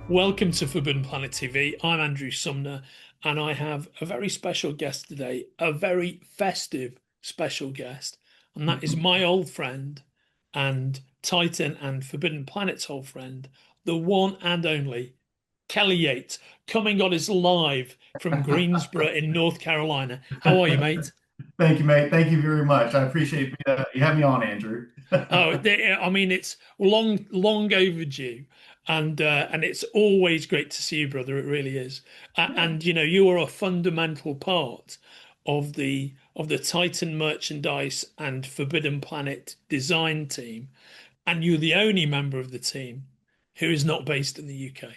Welcome to Forbidden Planet TV. I'm Andrew Sumner, and I have a very special guest today, a very festive special guest, and that is my old friend and Titan and Forbidden Planet's old friend, the one and only Kelly Yates, coming on us live from Greensboro in North Carolina. How are you, mate? Thank you, mate. Thank you very much. I appreciate you having me on, Andrew. I mean, it's long overdue, and it's always great to see you, brother. It really is. Yeah. And you are a fundamental part of the Titan merchandise and Forbidden Planet design team, and you're the only member of the team who is not based in the UK.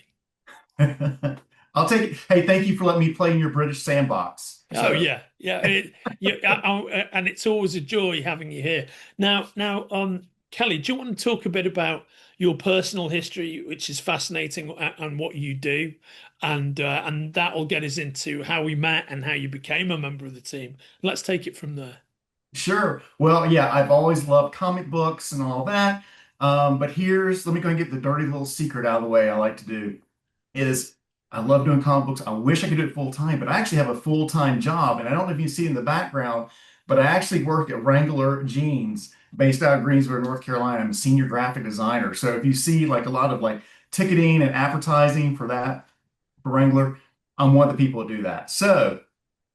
I'll take it. Hey, thank you for letting me play in your British sandbox. Oh So, yeah, yeah, and it's always a joy having you here. Now, Kelly, do you want to talk a bit about your personal history, which is fascinating, and what you do, and that will get us into how we met and how you became a member of the team. Let's take it from there. sure. Well, yeah, I've always loved comic books and all that. But let me go and get the dirty little secret out of the way I like to do is I love doing comic books. I wish I could do it full time, but I actually have a full-time job. And I don't know if you see in the background, but I actually work at Wrangler Jeans based out of Greensboro, North Carolina. I'm a senior graphic designer. So if you see like a lot of like ticketing and advertising for that for Wrangler, I'm one of the people that do that. So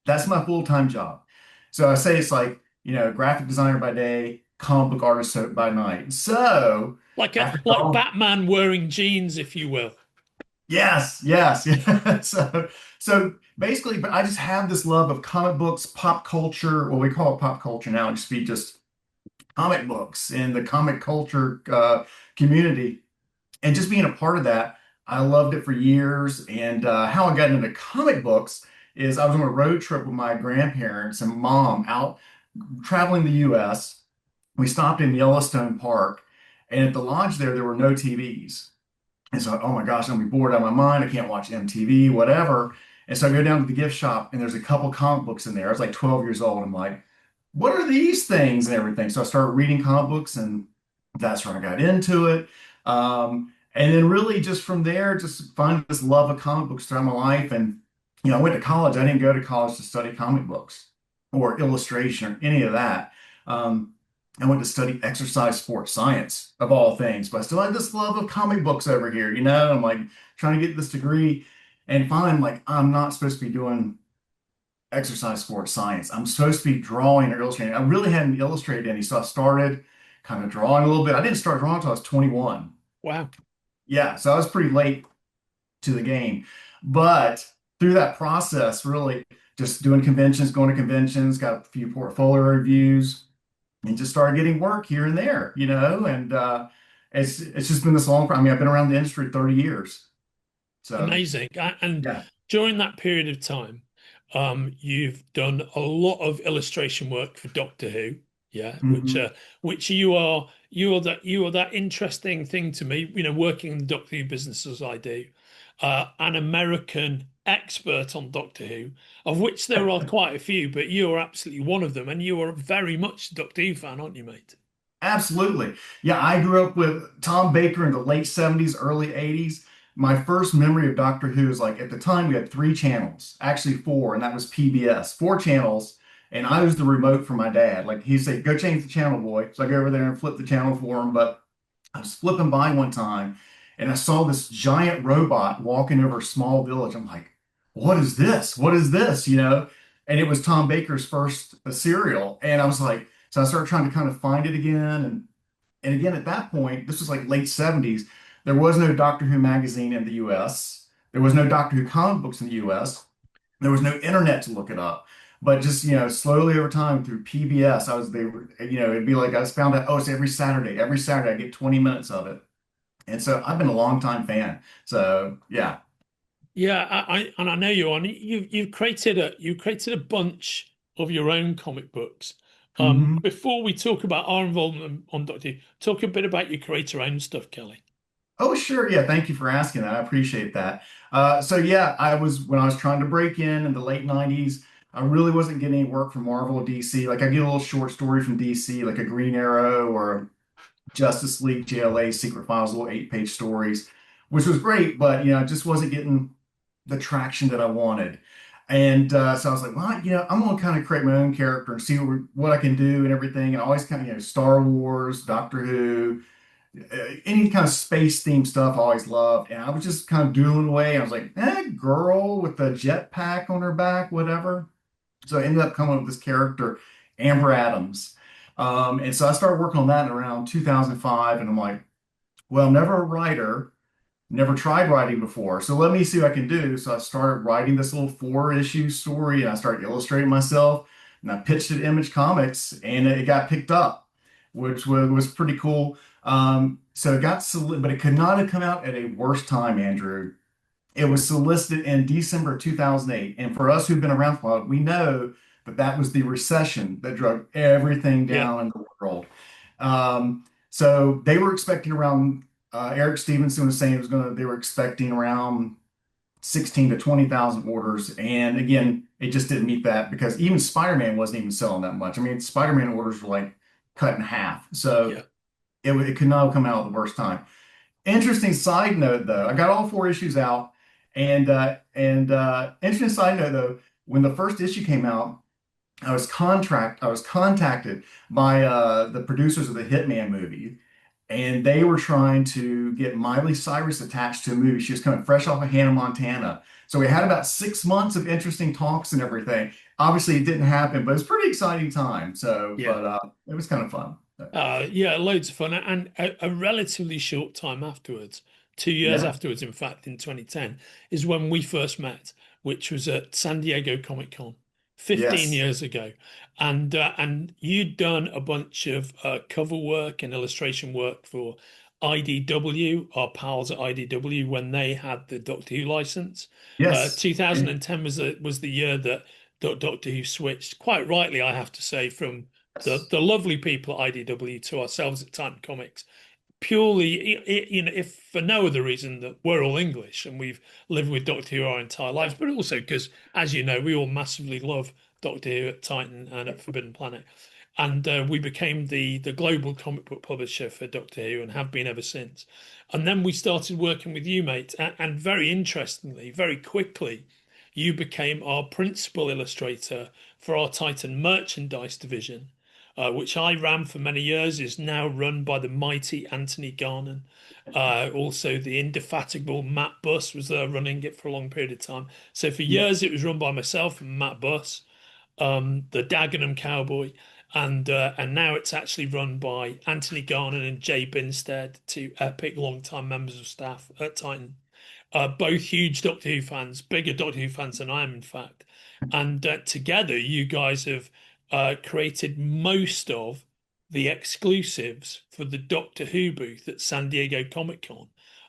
that's my full-time job. So I say it's like, graphic designer by day, comic book artist by night. So after Like all, Batman wearing jeans, if you will. yes, yes, yeah. So basically, but I just have this love of comic books, pop culture, what we call it pop culture now, just be just comic books and the comic culture community, and just being a part of that. I loved it for years. And how I got into comic books is I was on a road trip with my grandparents and mom out traveling the U.S. We stopped in Yellowstone Park, and at the lodge there were no TVs. And so, oh my gosh, I'm gonna be bored out of my mind. I can't watch MTV, whatever. And so I go down to the gift shop and there's a couple comic books in there. I was like 12 years old. I'm like, what are these things and everything? So I started reading comic books and that's where I got into it. And then really just from there, just find this love of comic books throughout my life. And, I went to college. I didn't go to college to study comic books or illustration or any of that. Um, I went to study exercise sports science of all things, but I still had this love of comic books over here, I'm like trying to get this degree and find like I'm not supposed to be doing exercise sports science. I'm supposed to be drawing or illustrating. I really hadn't illustrated any, so I started kind of drawing a little bit. I didn't start drawing until I was 21. Wow. Yeah, so I was pretty late to the game. But through that process, really just doing conventions, going to conventions, got a few portfolio reviews and just started getting work here and there, and it's just been this long. I mean, I've been around the industry 30 years. So Amazing. And yeah. during that period of time, you've done a lot of illustration work for Doctor Who, yeah, Hmm. which you are that interesting thing to me, working in the Doctor Who business as I do, an American expert on Doctor Who, of which there are quite a few, but you are absolutely one of them, and you are very much a Doctor Who fan, aren't you, mate? Absolutely. Yeah, I grew up with Tom Baker in the late 70s, early 80s. My first memory of Doctor Who is like at the time we had three channels, actually four, and that was PBS, four channels. And I was the remote for my dad. Like he'd say, go change the channel, boy. So I go over there and flip the channel for him. But I was flipping by one time and I saw this giant robot walking over a small village. I'm like, what is this? What is this? And it was Tom Baker's first serial. And I was like, so I started trying to kind of find it again. And again, at that point, this was like late 70s, there was no Doctor Who magazine in the US. There was no Doctor Who comic books in the US. There was no internet to look it up. But just, slowly over time through PBS, it'd be like I just found out, oh, it's every Saturday. Every Saturday I get 20 minutes of it. And so I've been a long time fan. So yeah. Yeah, and I know you are. And you created a bunch of your own comic books. Hmm. Before we talk about our involvement on Doctor Who, talk a bit about your create your own stuff, Kelly. Oh, sure. Yeah. Thank you for asking that. I appreciate that. So yeah, when I was trying to break in the late 90s, I really wasn't getting any work from Marvel or DC. Like I get a little short story from DC, like a Green Arrow or Justice League, JLA, Secret Files, little 8-page stories. which was great, but it just wasn't getting the traction that I wanted. And so I was like, well, I'm going to kind of create my own character and see what I can do and everything. And I always kind of, Star Wars, Doctor Who, any kind of space themed stuff I always loved. And I was just kind of doodling away. I was like, girl with a jetpack on her back, whatever. So I ended up coming up with this character, Amber Adams. And so I started working on that in around 2005. And I'm like, well, never a writer. Never tried writing before, so let me see what I can do. So I started writing this little 4-issue story, and I started illustrating myself. And I pitched it to Image Comics, and it got picked up, which was pretty cool. So it got but it could not have come out at a worse time, Andrew. It was solicited in December 2008, and for us who've been around for a while, we know that that was the recession that drug everything Yeah, down in the world. So they were expecting around Eric Stevenson was saying they were expecting around 16 to 20,000 orders. And again, it just didn't meet that because even Spider-Man wasn't even selling that much. I mean, Spider-Man orders were like cut in half. So yeah, it could not have come out at the worst time. Interesting side note though, I got all 4 issues out and interesting side note though, when the first issue came out, I was contacted by the producers of the Hitman movie, and they were trying to get Miley Cyrus attached to a movie. She was coming fresh off of Hannah Montana. So we had about 6 months of interesting talks and everything. Obviously, it didn't happen, but it's a pretty exciting time. So, yeah. but it was kind of fun. Yeah, loads of fun. And a relatively short time afterwards, 2 years Yeah. afterwards, in fact, in 2010, is when we first met, which was at San Diego Comic Con 15 Yes. years ago. And you'd done a bunch of cover work and illustration work for IDW, our pals at IDW, when they had the Doctor Who license. Yes. And 2010 was the year that Doctor Who switched, quite rightly, I have to say, from yes. the lovely people at IDW to ourselves at Titan Comics, purely, if for no other reason that we're all English and we've lived with Doctor Who our entire lives, but also because, as you know, we all massively love Doctor Who at Titan and at Forbidden Planet. And we became the global comic book publisher for Doctor Who and have been ever since. And then we started working with you, mate. And very interestingly, very quickly, you became our principal illustrator for our Titan merchandise division, which I ran for many years, is now run by the mighty Anthony Garnon. Also, the indefatigable Matt Buss was running it for a long period of time. So for Yeah. years, it was run by myself and Matt Buss, the Dagenham Cowboy, and now it's actually run by Anthony Garnon and Jay Binstead, two epic long-time members of staff at Titan, both huge Doctor Who fans, bigger Doctor Who fans than I am, in fact. And together, you guys have created most of the exclusives for the Doctor Who booth at San Diego Comic Con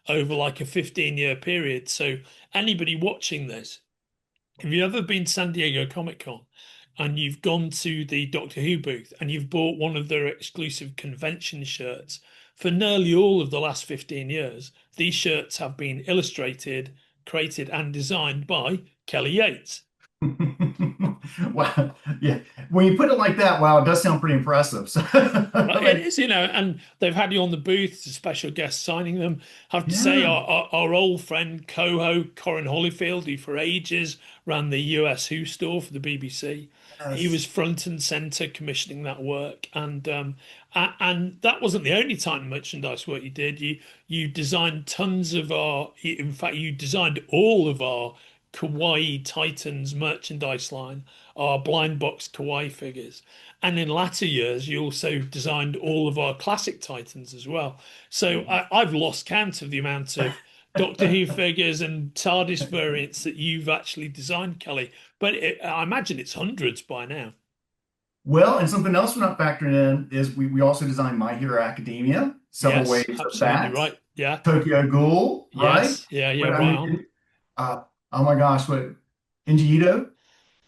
over like a 15-year period. So, anybody watching this, have you ever been to San Diego Comic Con and you've gone to the Doctor Who booth and you've bought one of their exclusive convention shirts? For nearly all of the last 15 years, these shirts have been illustrated, created, and designed by Kelly Yates. Wow. Yeah. When you put it like that, wow, it does sound pretty impressive. So, Well, I it mean, is, and they've had you on the booth as a special guest signing them. I have to say, yeah. our old friend Coho, Corin Holyfield, who for ages ran the US Who store for the BBC, he was Yes. front and center commissioning that work. And that wasn't the only Titan merchandise work you did. You designed tons of in fact, you designed all of our Kawaii Titans merchandise line, our blind box Kawaii figures. And in latter years, you also designed all of our classic Titans as well. So I've lost count of the amount of Doctor Who figures and TARDIS variants that you've actually designed, Kelly. But I imagine it's hundreds by now. Well, and something else we're not factoring in is we also designed My Hero Academia, several Yes, waves of absolutely that. right. Yeah. Tokyo Ghoul, right? Yes. Yeah. Yeah. But I Right on. mean, oh my gosh, what Inji,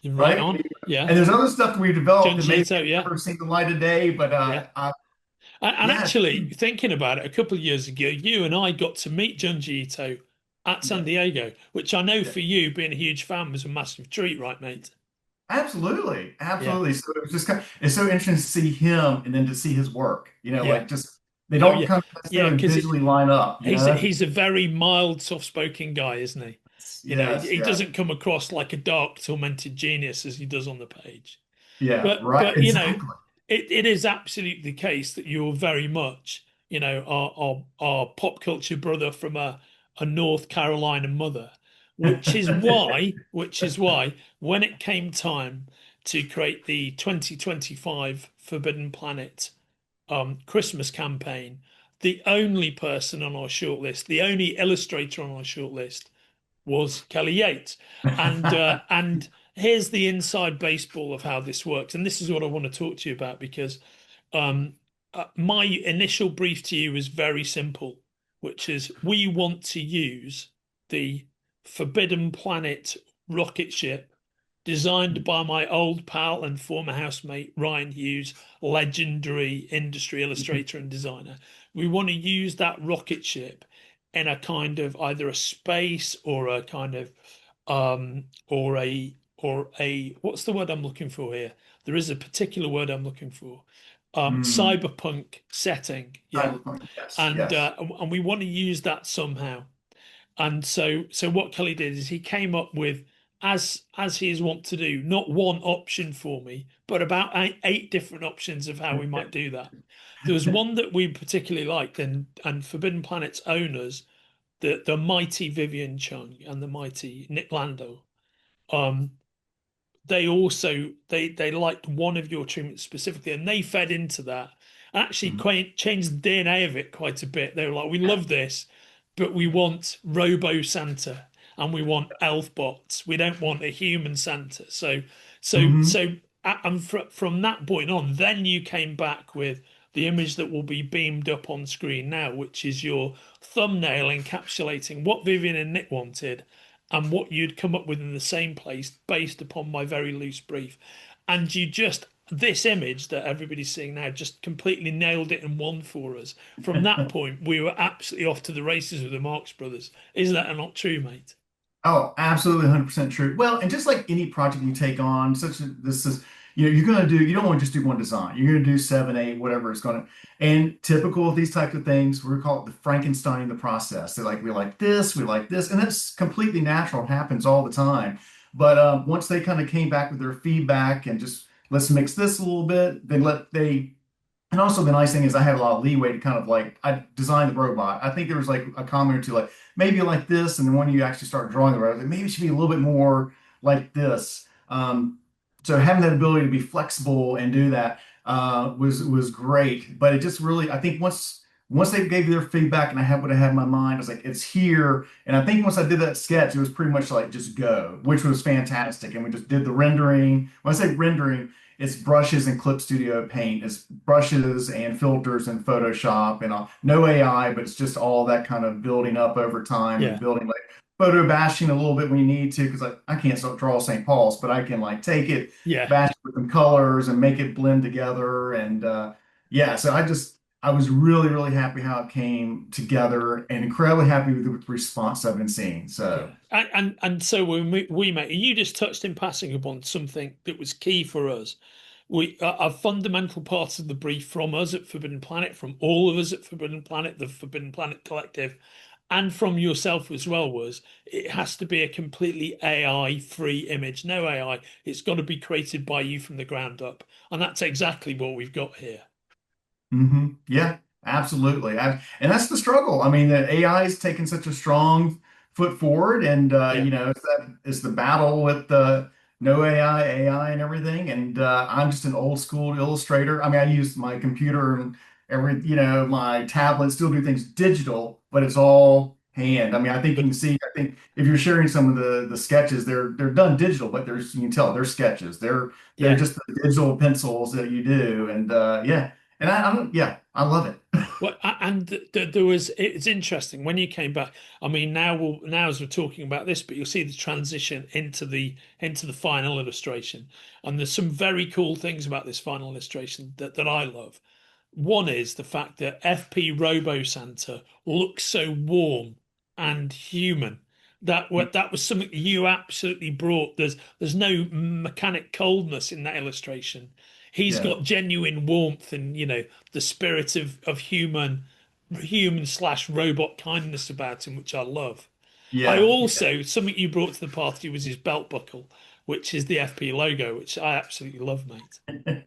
You're right right? on. Yeah. And there's other stuff that we've developed that Junji maybe Ito. Yeah. never seen the light of day, but Yeah. And yeah, actually, thinking about it, a couple of years ago, you and I got to meet Junji Ito at San yeah, Diego, which I know yeah. for you, being a huge fan, was a massive treat, right, mate? Absolutely, Yeah. absolutely. So it was just it's so interesting to see him and then to see his work. Yeah. Like just They Oh don't yeah, kind of yeah, necessarily because visually line up, you know? he's a very mild, soft-spoken guy, isn't he? You know, Yes, he yes. doesn't come across like a dark, tormented genius as he does on the page. Yeah, But right. you know, Exactly. it is absolutely the case that you're very much, you know, our pop culture brother from a North Carolina mother, which is why when it came time to create the 2025 Forbidden Planet Christmas campaign, the only person on our shortlist, the only illustrator on our shortlist was Kelly Yates. And here's the inside baseball of how this works. And this is what I want to talk to you about because um, my initial brief to you is very simple, which is we want to use the Forbidden Planet rocket ship designed by my old pal and former housemate Ryan Hughes, legendary industry illustrator and designer. We want to use that rocket ship in a kind of either a space or a kind of or a what's the word I'm looking for here? There is a particular word I'm looking for. Mm. Cyberpunk setting, yeah, Cyberpunk. Yes, and yes. we want to use that somehow. And so what Kelly did is he came up with, as he is wont to do, not one option for me, but about eight different options of how we might do that. There was one that we particularly liked, and Forbidden Planet's owners, the mighty Vivian Chung and the mighty Nick Lando, um, they liked one of your treatments specifically, and they fed into that. Actually, Mhm. quite changed the DNA of it quite a bit. They were like, "We love this, but we want Robo Santa and we want Elfbots. We don't want a human Santa." So, so, Mhm. so, and from that point on, then you came back with the image that will be beamed up on screen now, which is your thumbnail encapsulating what Vivian and Nick wanted and what you'd come up with in the same place based upon my very loose brief. And you just, this image that everybody's seeing now just completely nailed it and won for us. From that point, we were absolutely off to the races with the Marx Brothers. Is that not true, mate? Oh, absolutely 100% true. Well, and just like any project you take on, such as this is, you don't want to just do one design. You're going to do seven, eight, whatever it's going to. And typical of these types of things, we call it the Frankenstein the process. They're like, we like this, and that's completely natural. It happens all the time. But once they kind of came back with their feedback and just let's mix this a little bit, and also the nice thing is I had a lot of leeway to kind of like I designed the robot. I think there was like a comment or two like maybe like this, and then when you actually start drawing the robot, maybe it should be a little bit more like this. So having that ability to be flexible and do that was great. But it just really I think once they gave their feedback and I had what I had in my mind, I was like it's here. And I think once I did that sketch, it was pretty much like just go, which was fantastic. And we just did the rendering. When I say rendering, it's brushes and Clip Studio Paint. It's brushes and filters and Photoshop and no AI, but it's just all that kind of building up over time and Yeah, building like photo bashing a little bit when you need to because I can't still draw St. Paul's, but I can like take it, yeah, bash it with some colors and make it blend together. And yeah, so I was really, really happy how it came together and incredibly happy with the response I've been seeing. yeah. So. And so when we met, you just touched in passing upon something that was key for us. We a fundamental part of the brief from us at Forbidden Planet, from all of us at Forbidden Planet, the Forbidden Planet Collective, and from yourself as well, was it has to be a completely AI free image. No AI. It's got to be created by you from the ground up. And that's exactly what we've got here. Yeah, absolutely. And that's the struggle. I mean, the AI is taking such a strong foot forward, and Yeah. it's the battle with the no AI, and everything. And I'm just an old school illustrator. I mean, I use my computer and my tablet, still do things digital, but it's all hand. I mean, I think you But can see. I think if you're sharing some of the sketches, they're done digital, but there's you can tell they're sketches. They're yeah. just the digital pencils that you do, and yeah. And I don't, yeah, I love it. Well, and there was. It's interesting when you came back. I mean, now as we're talking about this, but you'll see the transition into the final illustration, and there's some very cool things about this final illustration that I love. One is the fact that FP Robo Santa looks so warm and human. That was something you absolutely brought. There's no mechanic coldness in that illustration. He's Yeah. got genuine warmth and, the spirit of human slash robot kindness about him, which I love. I Yeah. also, something you brought to the party was his belt buckle, which is the FP logo, which I absolutely love, mate.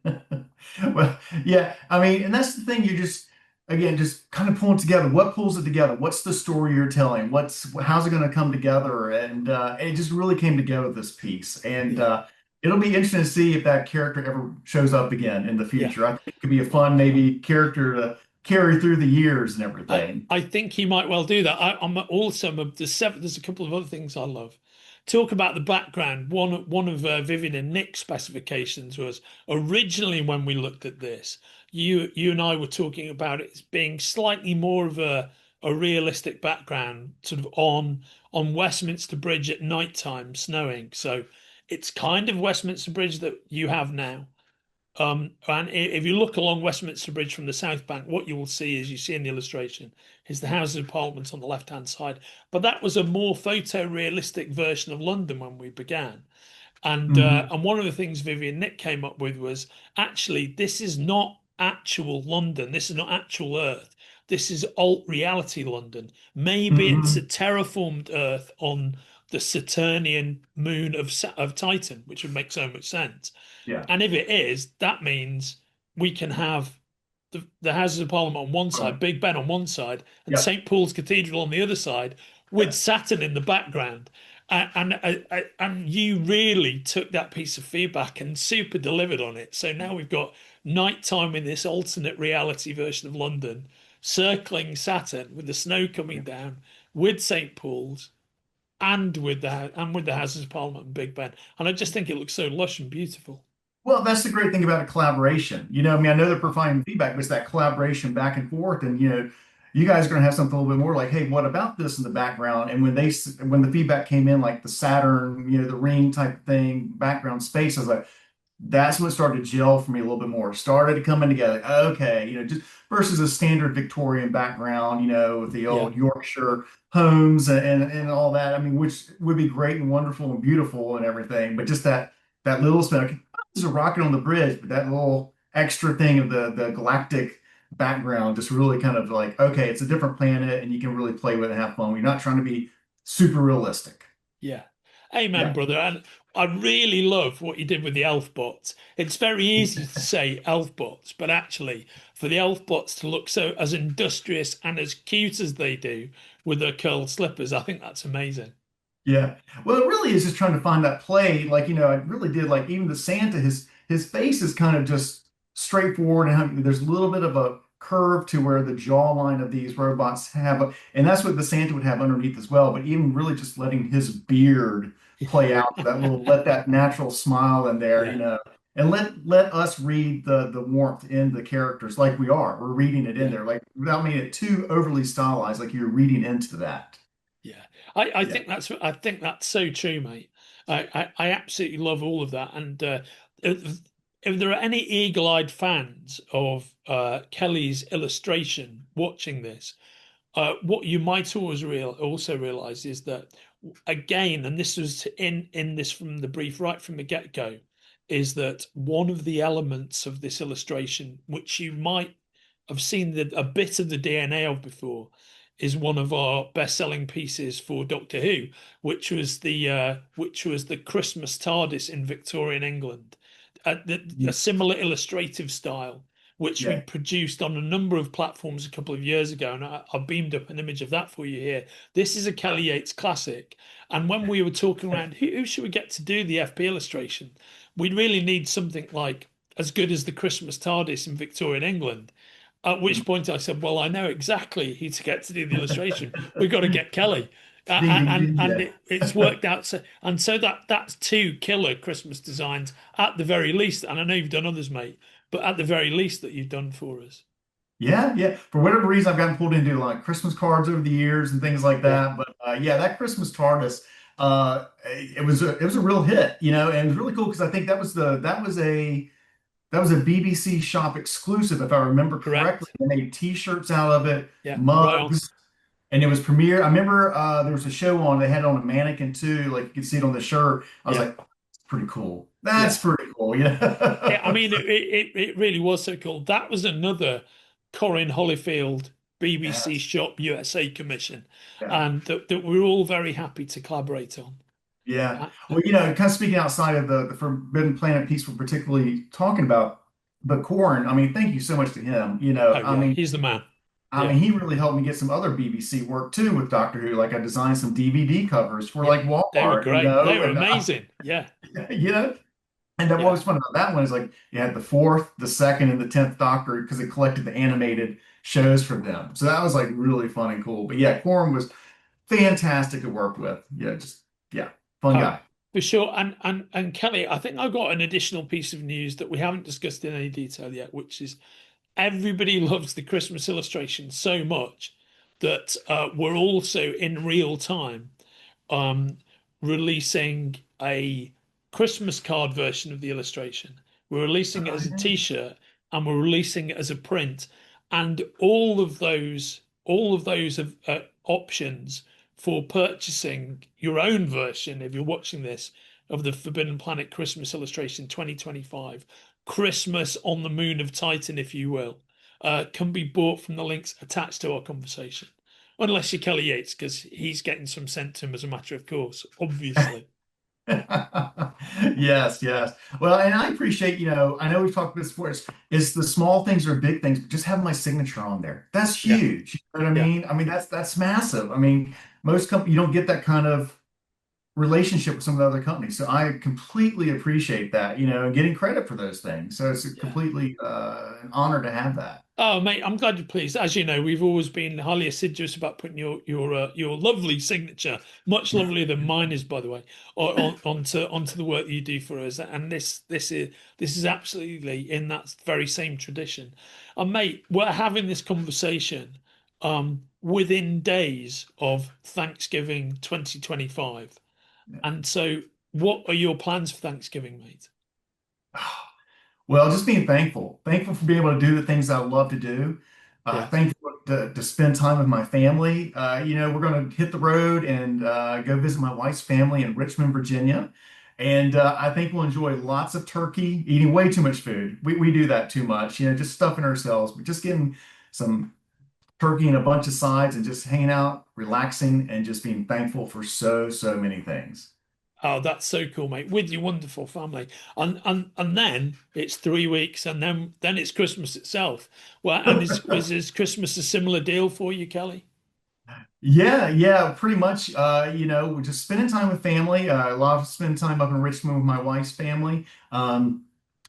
Well, yeah, I mean, and that's the thing. You just, again, just kind of pulling together. What pulls it together? What's the story you're telling? How's it going to come together? And it just really came together this piece. And Yeah, it'll be interesting to see if that character ever shows up again in the yeah. future. I think it could be a fun, maybe character to carry through the years and I everything. I think he might well do that. I'm also there's a couple of other things I love. Talk about the background. One of Vivian and Nick's specifications was originally when we looked at this, you and I were talking about it as being slightly more of a realistic background, sort of on Westminster Bridge at night time, snowing. So it's kind of Westminster Bridge that you have now. And if you look along Westminster Bridge from the South Bank, what you will see, as you see in the illustration, is the Houses of Parliament on the left-hand side. But that was a more photorealistic version of London when we began. Hmm. And one of the things Vivian Nick came up with was actually this is not actual London. This is not actual Earth. This is alt reality London. Maybe it's a Hmm. terraformed Earth on the Saturnian moon of Titan, which would make so much sense. Yeah. And if it is, that means we can have the Houses of Parliament on one side, Right. Big Ben on one side, and Yep. St. Paul's Cathedral on the other side, with Saturn in the background. And you really took that piece of feedback and super delivered on it. So now we've got nighttime in this alternate reality version of London, circling Saturn with the snow coming down, with St. Paul's and with the Houses of Parliament and Big Ben. And I just think it looks so lush and beautiful. Well, that's the great thing about a collaboration. I mean, I know they're providing feedback, but it's that collaboration back and forth. And, you guys are going to have something a little bit more like, hey, what about this in the background? And when the feedback came in, like the Saturn, the ring type thing, background space, I was like, that's when it started to gel for me a little bit more. Started coming together. Okay, just versus a standard Victorian background, with the Yeah, old Yorkshire homes and all that. I mean, which would be great and wonderful and beautiful and everything, but just that little spin. Okay, there's a rocket on the bridge, but that little extra thing of the galactic background just really kind of like, okay, it's a different planet and you can really play with it and have fun. You're not trying to be super realistic. yeah. Amen, Yeah. brother. And I really love what you did with the Elfbots. It's very easy to say Elfbots, but actually, for the Elfbots to look so as industrious and as cute as they do with their curled slippers, I think that's amazing. Yeah. Well, it really is just trying to find that play. Like, I really did like even the Santa, his face is kind of just straightforward and there's a little bit of a curve to where the jawline of these robots have and that's what the Santa would have underneath as well. But even really just letting his beard play out let that natural smile in there, Yeah, and let us read the warmth in the characters like we are. We're reading it in yeah. there, like without making it too overly stylized, like you're reading into that. Yeah, I Yeah. think that's so true, mate. I absolutely love all of that. And if there are any eagle-eyed fans of Kelly's illustration watching this, what you might also realize is that again, and this was in this from the brief right from the get-go, is that one of the elements of this illustration, which you might have seen a bit of the DNA of before, is one of our best-selling pieces for Doctor Who, which was the Christmas TARDIS in Victorian England, a similar illustrative style which we Yeah. produced on a number of platforms a couple of years ago, and I beamed up an image of that for you here. This is a Kelly Yates classic, and when we were talking around who should we get to do the FP illustration, we really need something like as good as the Christmas TARDIS in Victorian England. At which point I said, "Well, I know exactly who to get to do the illustration. We've got to get Kelly." Ding, ding, ding. And Yeah. it's worked out so that's two killer Christmas designs at the very least, and I know you've done others, mate, but at the very least that you've done for us. Yeah, yeah. For whatever reason, I've gotten pulled into like Christmas cards over the years and things like Yeah, that. But yeah, that Christmas TARDIS, it was a real hit, and it was really cool because I think that was a BBC shop exclusive, if I remember correctly. correct. They made T-shirts out of it, Yeah, right on. mugs, and it was premiere. I remember there was a show on. They had it on a mannequin too, like you could see it on the shirt. I was Yeah, like, "That's pretty cool. That's yeah. pretty cool. I mean, it really was so cool. That was another Corin Holyfield BBC Yes. Shop USA commission, Yeah. and that we're all very happy to collaborate on. Yeah. Uh, Well, kind of speaking outside of the Forbidden Planet piece we're particularly talking about, the corn, I mean, thank you so much to him. oh yeah, he's the man. I Yeah, mean, he really helped me get some other BBC work too with Doctor Who. Like I designed some DVD covers for yeah, like they were Walmart, great. They were and amazing. Yeah, you know, and then what yeah, was fun about that one is like you had the fourth, the second, and the 10th Doctor because it collected the animated shows for them. So that was like really fun and cool. But yeah, Quorum was fantastic to work with. Yeah, just yeah, fun uh, guy. for sure. And Kelly, I think I've got an additional piece of news that we haven't discussed in any detail yet, which is everybody loves the Christmas illustration so much that we're also in real time um, releasing a Christmas card version of the illustration. We're releasing it Oh, as a yeah. t-shirt and we're releasing it as a print. And all of those options for purchasing your own version, if you're watching this, of the Forbidden Planet Christmas illustration 2025, Christmas on the Moon of Titan, if you will, can be bought from the links attached to our conversation. Unless you're Kelly Yates, because he's getting some sent to him as a matter of course, obviously. Yes, yes. Well, and I appreciate, I know we've talked about this before. It's the small things or big things, but just having my signature on there. That's Yeah, huge. You know what I yeah, mean? I mean, that's massive. I mean, most companies you don't get that kind of relationship with some of the other companies. So I completely appreciate that, and getting credit for those things. So it's yeah. completely an honor to have that. Oh, mate, I'm glad you're pleased. As you know, we've always been highly assiduous about putting your lovely signature, much lovelier than mine is, by the way, onto the work that you do for us. And this is absolutely in that very same tradition. And mate, we're having this conversation within days of Thanksgiving 2025. And so, what are your plans for Thanksgiving, mate? Well, just being thankful for being able to do the things I love to do. Yes. Thankful to spend time with my family. We're going to hit the road and go visit my wife's family in Richmond, Virginia. And I think we'll enjoy lots of turkey, eating way too much food. We do that too much, just stuffing ourselves, but just getting some turkey and a bunch of sides and just hanging out, relaxing, and just being thankful for so many things. Oh, that's so cool, mate. With your wonderful family. And then it's 3 weeks and then it's Christmas itself. Well, and is Christmas a similar deal for you, Kelly? Yeah, yeah, pretty much. We're just spending time with family. I love spending time up in Richmond with my wife's family.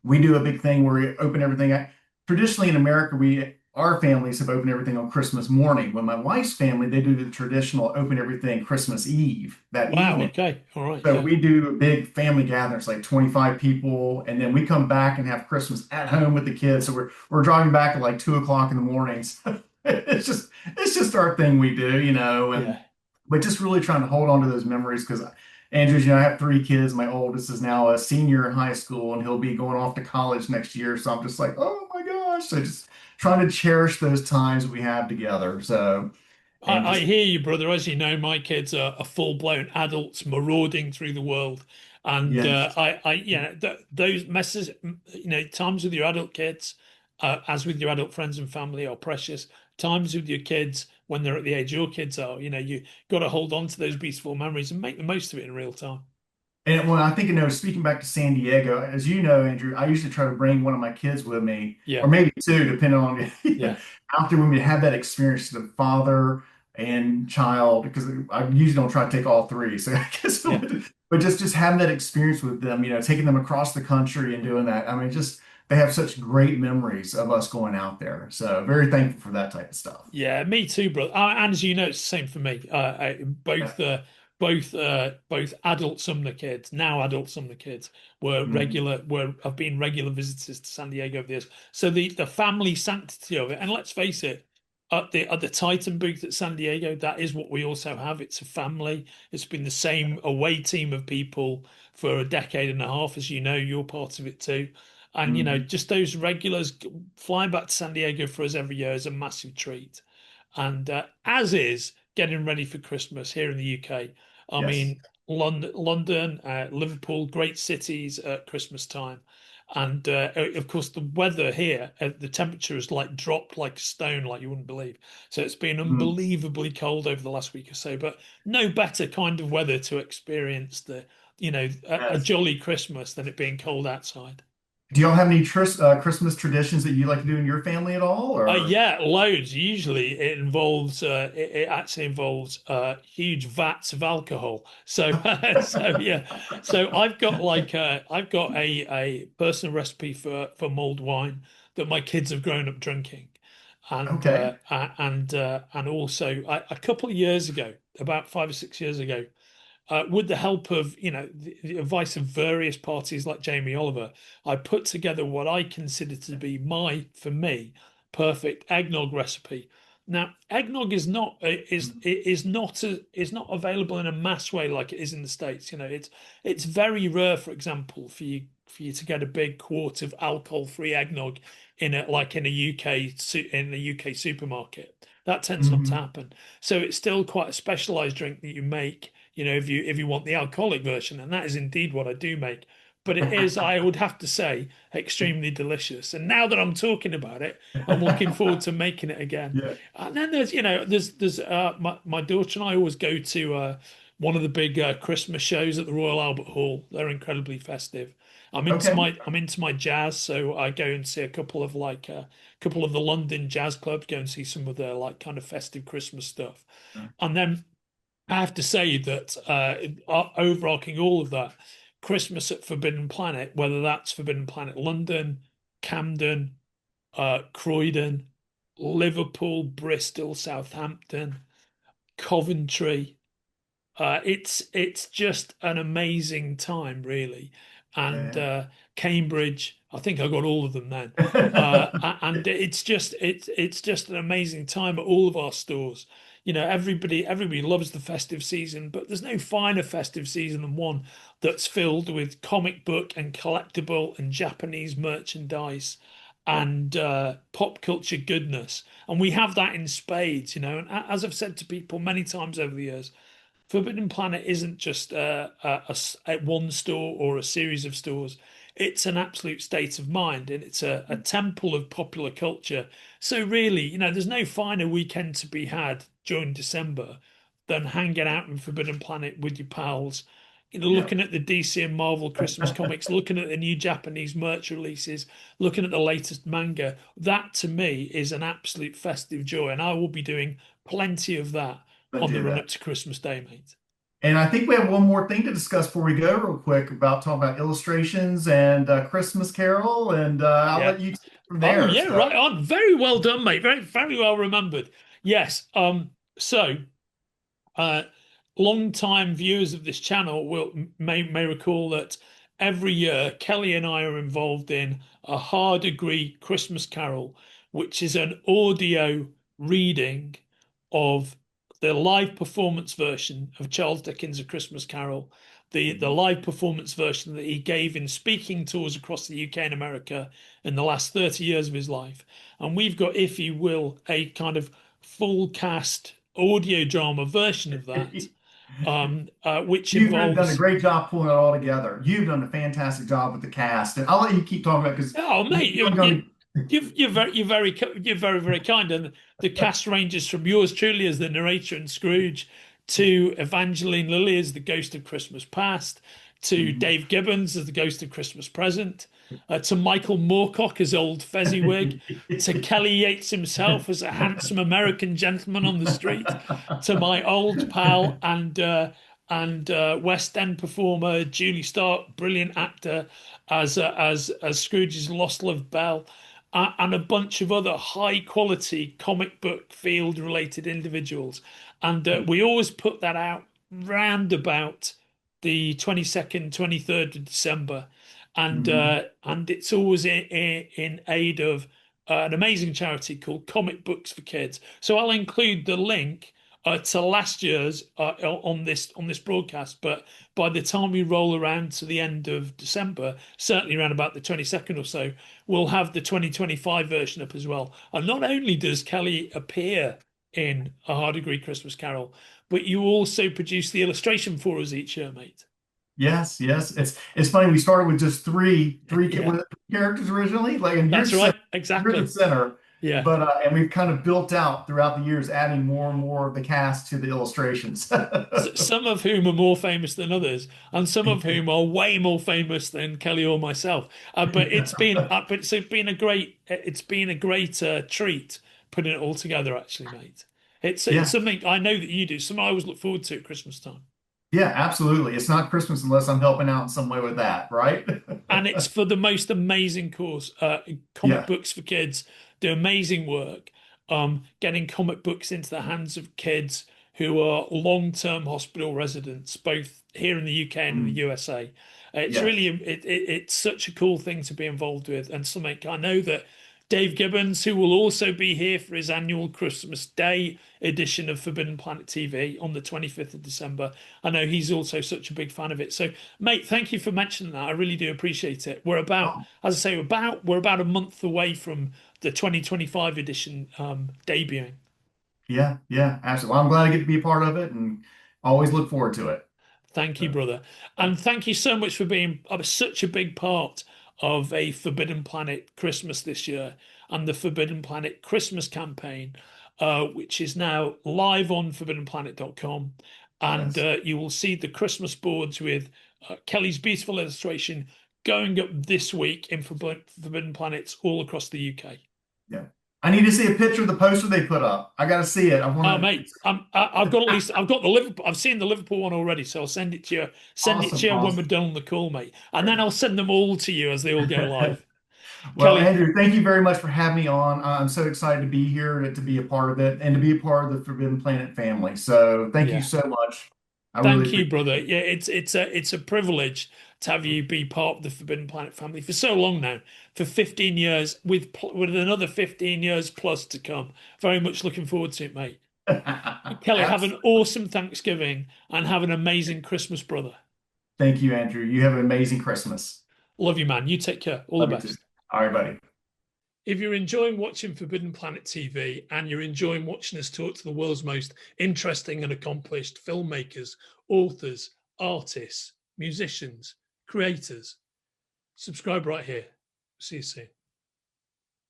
We do a big thing where we open everything. Traditionally in America, our families have opened everything on Christmas morning. When my wife's family, they do the traditional open everything Christmas Eve that Wow, evening. okay. All right, So yeah. we do a big family gathering. It's like 25 people, and then we come back and have Christmas at home with the kids. So we're driving back at like 2 o'clock in the mornings. It's just our thing we do, and Yeah. but just really trying to hold on to those memories because Andrews, I have 3 kids. My oldest is now a senior in high school, and he'll be going off to college next year. So I'm just like, oh my gosh! So just trying to cherish those times we have together. So and I just hear you, brother. As you know, my kids are full-blown adults marauding through the world, and yes. those messes, times with your adult kids, as with your adult friends and family, are precious. Times with your kids when they're at the age your kids are, you got to hold on to those beautiful memories and make the most of it in real time. And when I think, speaking back to San Diego, as you know, Andrew, I usually try to bring one of my kids with me, or Yeah, maybe two, depending on yeah, out there when we have that experience, the father and child, because I usually don't try to take all three. So I guess, yeah. but just having that experience with them, taking them across the country and doing that. I mean, just they have such great memories of us going out there. So very thankful for that type of stuff. Yeah, me too, brother. And as you know, it's the same for me. Yeah. Both adult Sumner kids, now adult Sumner kids, Mhm. have been regular visitors to San Diego over the years. So the family sanctity of it, and let's face it, at the Titan booth at San Diego, that is what we also have. It's a family. It's been the same away team of people for a decade and a half, as you know, you're part of it too. And Mhm. just those regulars flying back to San Diego for us every year is a massive treat. And as is getting ready for Christmas here in the UK. I Yes. mean, London, Liverpool, great cities at Christmas time. And of course, the weather here, the temperature has like dropped like a stone, like you wouldn't believe. So it's been Mm, unbelievably cold over the last week or so, but no better kind of weather to experience a yes. jolly Christmas than it being cold outside. Do y'all have any Christmas traditions that you like to do in your family at all? Or Yeah, loads. Usually, it actually involves huge vats of alcohol. So, so yeah. So I've got a personal recipe for mulled wine that my kids have grown up drinking, okay. and also a couple of years ago, about 5 or 6 years ago, with the help of, the advice of various parties like Jamie Oliver, I put together what I consider to be for me, perfect eggnog recipe. Now, eggnog is not available in a mass way like it is in the States. It's very rare, for example, for you to get a big quart of alcohol-free eggnog in a UK supermarket. That tends not to Hmm. happen. So it's still quite a specialized drink that you make, if you want the alcoholic version, and that is indeed what I do make. But it is, I would have to say, extremely delicious. And now that I'm talking about it, I'm looking forward to making it again. Yeah. And then there's my daughter and I always go to one of the big Christmas shows at the Royal Albert Hall. They're incredibly festive. Okay. I'm into my jazz, so I go and see a couple of the London jazz clubs, go and see some of their like kind of festive Christmas stuff. And then I have to say that overarching all of that, Christmas at Forbidden Planet, whether that's Forbidden Planet London, Camden, Croydon, Liverpool, Bristol, Southampton, Coventry, it's just an amazing time, really. And Yeah. Cambridge, I think I got all of them then. And it's just an amazing time at all of our stores. Everybody loves the festive season, but there's no finer festive season than one that's filled with comic book and collectible and Japanese merchandise and pop culture goodness. And we have that in spades. And as I've said to people many times over the years, Forbidden Planet isn't just a one store or a series of stores. It's an absolute state of mind, and it's a temple of popular culture. So really, there's no finer weekend to be had during December than hanging out in Forbidden Planet with your pals. Yeah. Looking at the DC and Marvel Christmas comics, looking at the new Japanese merch releases, looking at the latest manga. That to me is an absolute festive joy, and I will be doing plenty of that on Plenty the of run that. up to Christmas Day, mate. And I think we have one more thing to discuss before we go, real quick, about talking about illustrations and Christmas Carol, and I'll Yeah. let you take it from Oh, there. yeah, So, right on. Very well done, mate. Very, very well remembered. Yes. So Uh, long-time viewers of this channel may recall that every year Kelly and I are involved in a hard agree Christmas Carol, which is an audio reading of the live performance version of Charles Dickens' A Christmas Carol, the mhm. live performance version that he gave in speaking tours across the UK and America in the last 30 years of his life. And we've got, if you will, a kind of full cast audio drama version of that, which You've done a involves. great job pulling it all together. You've done a fantastic job with the cast, and I'll let you keep talking about because Oh, mate, I'm going you're very, very kind. And the cast ranges from yours truly as the narrator and Scrooge, to Evangeline Lilly as the Ghost of Christmas Past, to to. Dave Gibbons as the Ghost of Christmas Present, to Michael Moorcock as Old Fezziwig, to Kelly Yates himself as a handsome American gentleman on the street, to my old pal and West End performer Julie Stark, brilliant actor as Scrooge's lost love Belle, and a bunch of other high quality comic book field related individuals. And we always put that out round about the 22nd, 23rd of December. And it's always in aid of an amazing charity called Comic Books for Kids. So I'll include the link to last year's on this broadcast. But by the time we roll around to the end of December, certainly around about the 22nd or so, we'll have the 2025 version up as well. And not only does Kelly appear in A Hard Degree Christmas Carol, but you also produce the illustration for us each year, mate. Yes, yes. It's funny. We started with just Yeah, characters originally, like, and that's right. you're the Exactly. center, Yeah. but and we've kind of built out throughout the years, adding more and more of the cast to the illustrations. Some of whom are more famous than others, and some of whom are way more famous than Kelly or myself. It's been a great treat putting it all together, actually, mate. It's Yeah, something I know that you do. Something I always look forward to at Christmas time. yeah, absolutely. It's not Christmas unless I'm helping out in some way with that, right? And it's for the most amazing cause. Comic Yeah, books for kids do amazing work. Getting comic books into the hands of kids who are long-term hospital residents, both here in the UK and in the mm, USA. It's yes, really it's such a cool thing to be involved with, and something I know that Dave Gibbons, who will also be here for his annual Christmas Day edition of Forbidden Planet TV on the 25th of December. I know he's also such a big fan of it. So, mate, thank you for mentioning that. I really do appreciate it. We're about, oh, as I say, we're about a month away from the 2025 edition debuting. yeah, yeah, absolutely. Well, I'm glad I get to be a part of it, and always look forward to it. Thank you, So, brother. And thank you so much for being such a big part of a Forbidden Planet Christmas this year and the Forbidden Planet Christmas campaign, which is now live on forbiddenplanet.com. And yes, you will see the Christmas boards with Kelly's beautiful illustration going up this week in Forbidden Planets all across the UK. yeah. I need to see a picture of the poster they put up. I got to see it. I Oh, want to. mate, I've got at least I've got the Liverpool. I've seen the Liverpool one already, so I'll send it to you. Send it to Awesome, you when we're awesome. done on the call, mate, and then I'll send them all to you as they all go live. Well, Kelly, Andrew, thank you very much for having me on. I'm so excited to be here, to be a part of it, and to be a part of the Forbidden Planet family. So thank you yeah, so much. I really thank you, appreciate brother. it. Yeah, it's a privilege to have you be part of the Forbidden Planet family for so long now, for 15 years, with another 15 years plus to come. Very much looking forward to it, mate. Kelly, have an Absolutely. awesome Thanksgiving and have an amazing Christmas, brother. Thank you, Andrew. You have an amazing Christmas. Love you, man. You take care. All the Love you too. best. All right, buddy. If you're enjoying watching Forbidden Planet TV and you're enjoying watching us talk to the world's most interesting and accomplished filmmakers, authors, artists, musicians, creators, subscribe right here. See you soon.